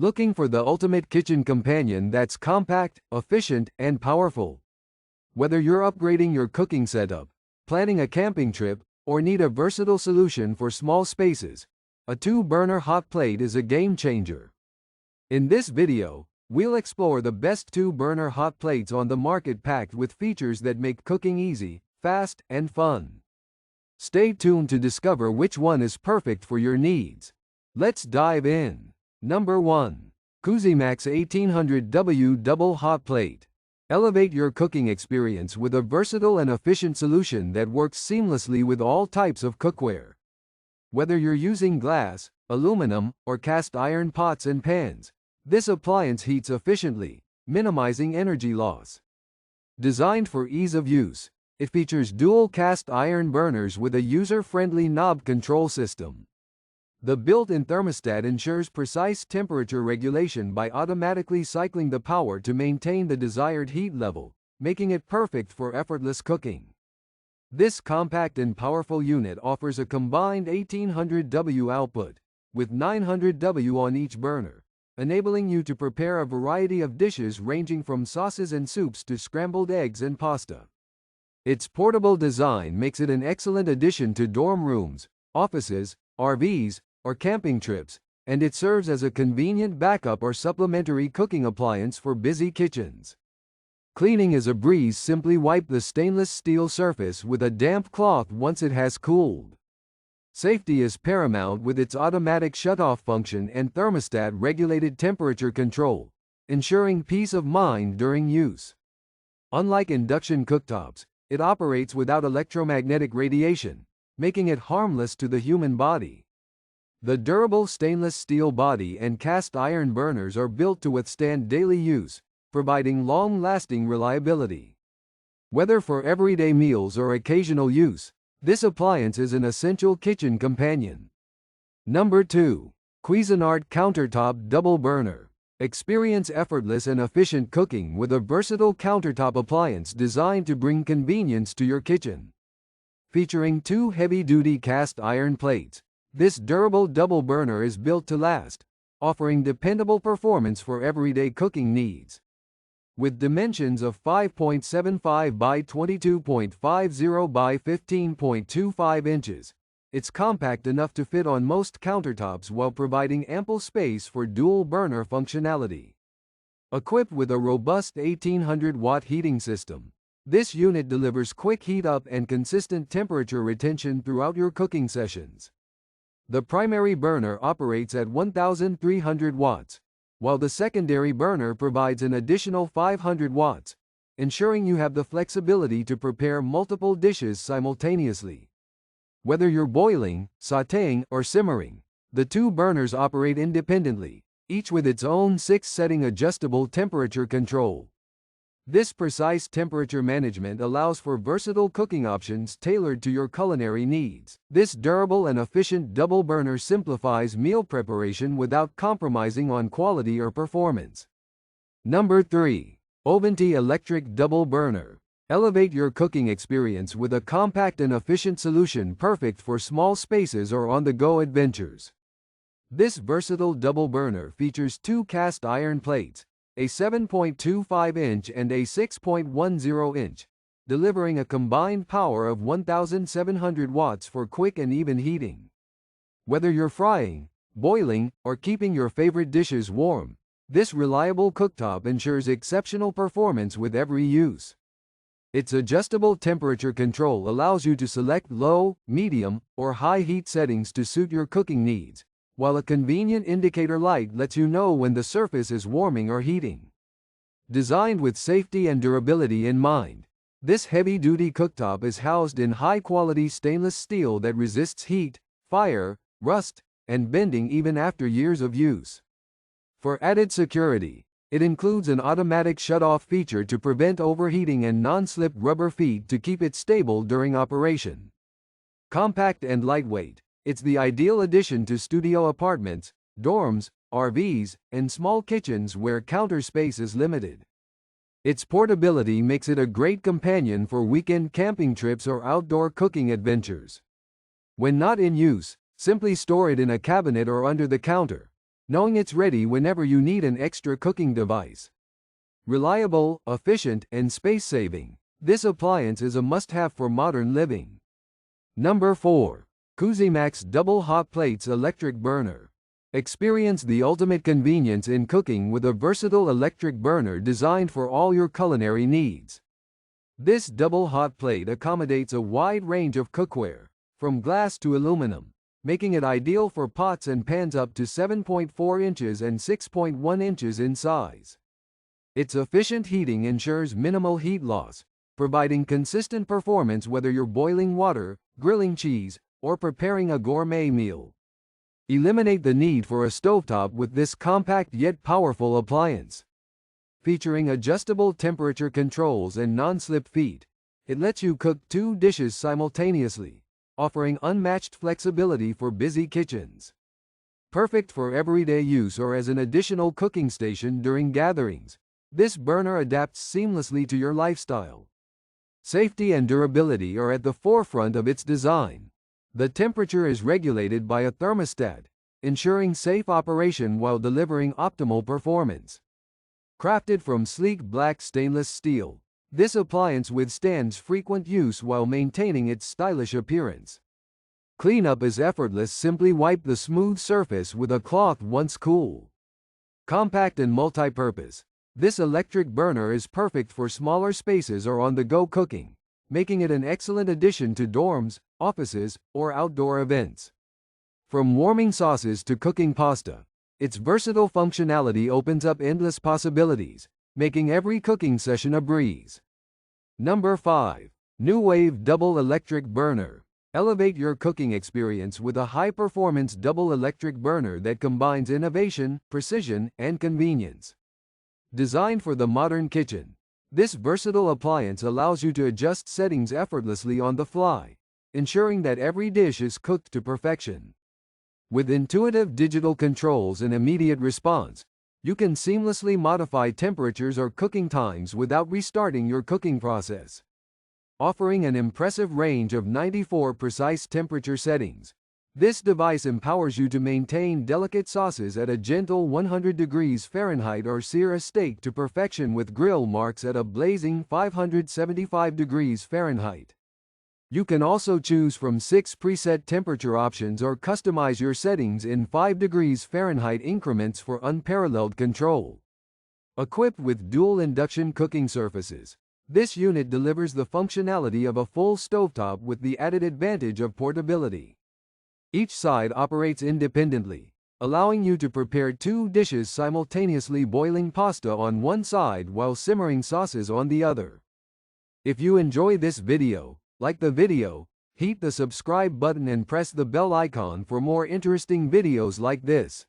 Looking for the ultimate kitchen companion that's compact, efficient, and powerful? Whether you're upgrading your cooking setup, planning a camping trip, or need a versatile solution for small spaces, a 2-burner hot plate is a game changer. In this video, we'll explore the best 2-burner hot plates on the market, packed with features that make cooking easy, fast, and fun. Stay tuned to discover which one is perfect for your needs. Let's dive in. Number 1. Cusimax 1800W Double Hot Plate. Elevate your cooking experience with a versatile and efficient solution that works seamlessly with all types of cookware. Whether you're using glass, aluminum, or cast iron pots and pans, this appliance heats efficiently, minimizing energy loss. Designed for ease of use, it features dual cast iron burners with a user-friendly knob control system. The built-in thermostat ensures precise temperature regulation by automatically cycling the power to maintain the desired heat level, making it perfect for effortless cooking. This compact and powerful unit offers a combined 1800W output, with 900W on each burner, enabling you to prepare a variety of dishes ranging from sauces and soups to scrambled eggs and pasta. Its portable design makes it an excellent addition to dorm rooms, offices, RVs, or camping trips, and it serves as a convenient backup or supplementary cooking appliance for busy kitchens. Cleaning is a breeze. Simply wipe the stainless steel surface with a damp cloth once it has cooled. Safety is paramount with its automatic shutoff function and thermostat-regulated temperature control, ensuring peace of mind during use. Unlike induction cooktops, it operates without electromagnetic radiation, making it harmless to the human body. The durable stainless steel body and cast iron burners are built to withstand daily use, providing long-lasting reliability. Whether for everyday meals or occasional use, this appliance is an essential kitchen companion. Number 2. Cuisinart Countertop Double Burner. Experience effortless and efficient cooking with a versatile countertop appliance designed to bring convenience to your kitchen. Featuring 2 heavy-duty cast iron plates, this durable double burner is built to last, offering dependable performance for everyday cooking needs. With dimensions of 5.75 by 22.50 by 15.25 inches, it's compact enough to fit on most countertops while providing ample space for dual burner functionality. Equipped with a robust 1800-watt heating system, this unit delivers quick heat up and consistent temperature retention throughout your cooking sessions. The primary burner operates at 1,300 watts, while the secondary burner provides an additional 500 watts, ensuring you have the flexibility to prepare multiple dishes simultaneously. Whether you're boiling, sautéing, or simmering, the 2 burners operate independently, each with its own 6-setting adjustable temperature control. This precise temperature management allows for versatile cooking options tailored to your culinary needs. This durable and efficient double burner simplifies meal preparation without compromising on quality or performance. Number 3. OVENTE Electric Double Burner. Elevate your cooking experience with a compact and efficient solution perfect for small spaces or on-the-go adventures. This versatile double burner features 2 cast iron plates, a 7.25-inch and a 6.10-inch, delivering a combined power of 1,700 watts for quick and even heating. Whether you're frying, boiling, or keeping your favorite dishes warm, this reliable cooktop ensures exceptional performance with every use. Its adjustable temperature control allows you to select low, medium, or high heat settings to suit your cooking needs, while a convenient indicator light lets you know when the surface is warming or heating. Designed with safety and durability in mind, this heavy-duty cooktop is housed in high-quality stainless steel that resists heat, fire, rust, and bending even after years of use. For added security, it includes an automatic shut-off feature to prevent overheating and non-slip rubber feet to keep it stable during operation. Compact and lightweight, it's the ideal addition to studio apartments, dorms, RVs, and small kitchens where counter space is limited. Its portability makes it a great companion for weekend camping trips or outdoor cooking adventures. When not in use, simply store it in a cabinet or under the counter, knowing it's ready whenever you need an extra cooking device. Reliable, efficient, and space-saving, this appliance is a must-have for modern living. Number 4. Cusimax Double Hot Plates Electric Burner. Experience the ultimate convenience in cooking with a versatile electric burner designed for all your culinary needs. This double hot plate accommodates a wide range of cookware, from glass to aluminum, making it ideal for pots and pans up to 7.4 inches and 6.1 inches in size. Its efficient heating ensures minimal heat loss, providing consistent performance whether you're boiling water, grilling cheese, or preparing a gourmet meal. Eliminate the need for a stovetop with this compact yet powerful appliance. Featuring adjustable temperature controls and non-slip feet, it lets you cook 2 dishes simultaneously, offering unmatched flexibility for busy kitchens. Perfect for everyday use or as an additional cooking station during gatherings, this burner adapts seamlessly to your lifestyle. Safety and durability are at the forefront of its design. The temperature is regulated by a thermostat, ensuring safe operation while delivering optimal performance. Crafted from sleek black stainless steel, this appliance withstands frequent use while maintaining its stylish appearance. Cleanup is effortless, simply wipe the smooth surface with a cloth once cool. Compact and multi-purpose, this electric burner is perfect for smaller spaces or on-the-go cooking, making it an excellent addition to dorms, offices, or outdoor events. From warming sauces to cooking pasta, its versatile functionality opens up endless possibilities, making every cooking session a breeze. Number 5. Nuwave Double Electric Burner. Elevate your cooking experience with a high-performance double electric burner that combines innovation, precision, and convenience. Designed for the modern kitchen, this versatile appliance allows you to adjust settings effortlessly on the fly, ensuring that every dish is cooked to perfection. With intuitive digital controls and immediate response, you can seamlessly modify temperatures or cooking times without restarting your cooking process. Offering an impressive range of 94 precise temperature settings, this device empowers you to maintain delicate sauces at a gentle 100 degrees Fahrenheit or sear a steak to perfection with grill marks at a blazing 575 degrees Fahrenheit. You can also choose from 6 preset temperature options or customize your settings in 5 degrees Fahrenheit increments for unparalleled control. Equipped with dual induction cooking surfaces, this unit delivers the functionality of a full stovetop with the added advantage of portability. Each side operates independently, allowing you to prepare 2 dishes simultaneously, boiling pasta on one side while simmering sauces on the other. If you enjoy this video, like the video, hit the subscribe button and press the bell icon for more interesting videos like this.